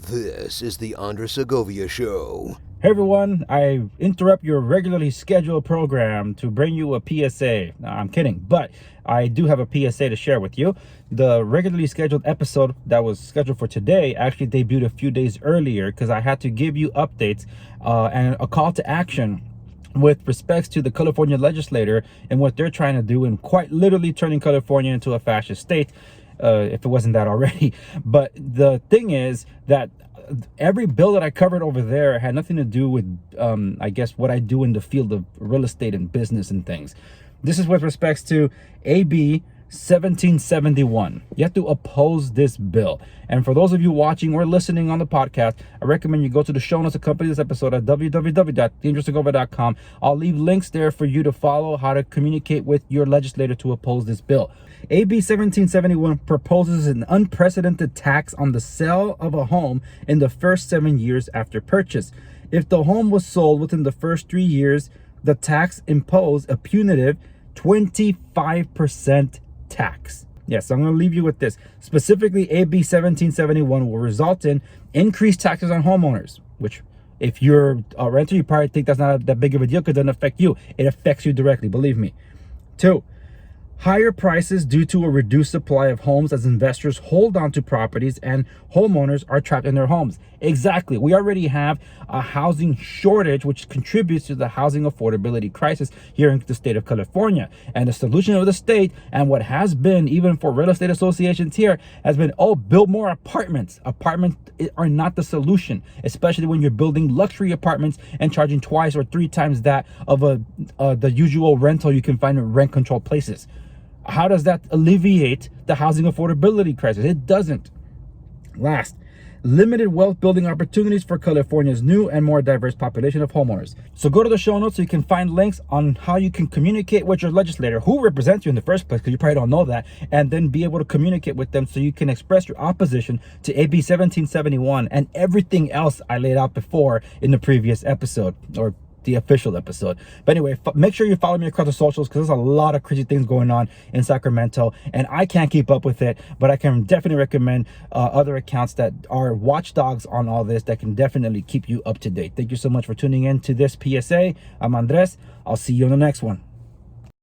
This is the Andres Segovia Show. Hey everyone, I interrupt your regularly scheduled program to bring you a PSA. No, I'm kidding, but I do have a PSA to share with you. The regularly scheduled episode that was scheduled for today actually debuted a few days earlier because I had to give you updates and a call to action with respects to the California legislator and what they're trying to do and quite literally turning California into a fascist state, if it wasn't that already. But the thing is that every bill that I covered over there had nothing to do with, I guess, what I do in the field of real estate and business and things. This is with respects to AB 1771. You have to oppose this bill. And for those of you watching or listening on the podcast, I recommend you go to the show notes accompanying this episode at www.theandressegovia.com. I'll leave links there for you to follow how to communicate with your legislator to oppose this bill. AB 1771 proposes an unprecedented tax on the sale of a home in the first 7 years after purchase. If the home was sold within the first 3 years, the tax imposed a punitive 25% tax. Yes, I'm going to leave you with this. Specifically, AB 1771 will result in increased taxes on homeowners, which if you're a renter, you probably think that's not that big of a deal because it doesn't affect you. It affects you directly, believe me. 2, higher prices due to a reduced supply of homes as investors hold on to properties and homeowners are trapped in their homes. Exactly. We already have a housing shortage, which contributes to the housing affordability crisis here in the state of California. And the solution of the state, and what has been, even for real estate associations here, has been, build more apartments. Apartments are not the solution, especially when you're building luxury apartments and charging 2 or 3 times that of the usual rental you can find in rent-controlled places. How does that alleviate the housing affordability crisis? It doesn't. Last, limited wealth building opportunities for California's new and more diverse population of homeowners. So go to the show notes so you can find links on how you can communicate with your legislator, who represents you in the first place, because you probably don't know that, and then be able to communicate with them so you can express your opposition to AB 1771 and everything else I laid out before in the previous episode, or the official episode. But anyway, make sure you follow me across the socials because there's a lot of crazy things going on in Sacramento and I can't keep up with it, but I can definitely recommend other accounts that are watchdogs on all this that can definitely keep you up to date. Thank you so much for tuning in to this PSA. I'm Andres. I'll see you on the next one.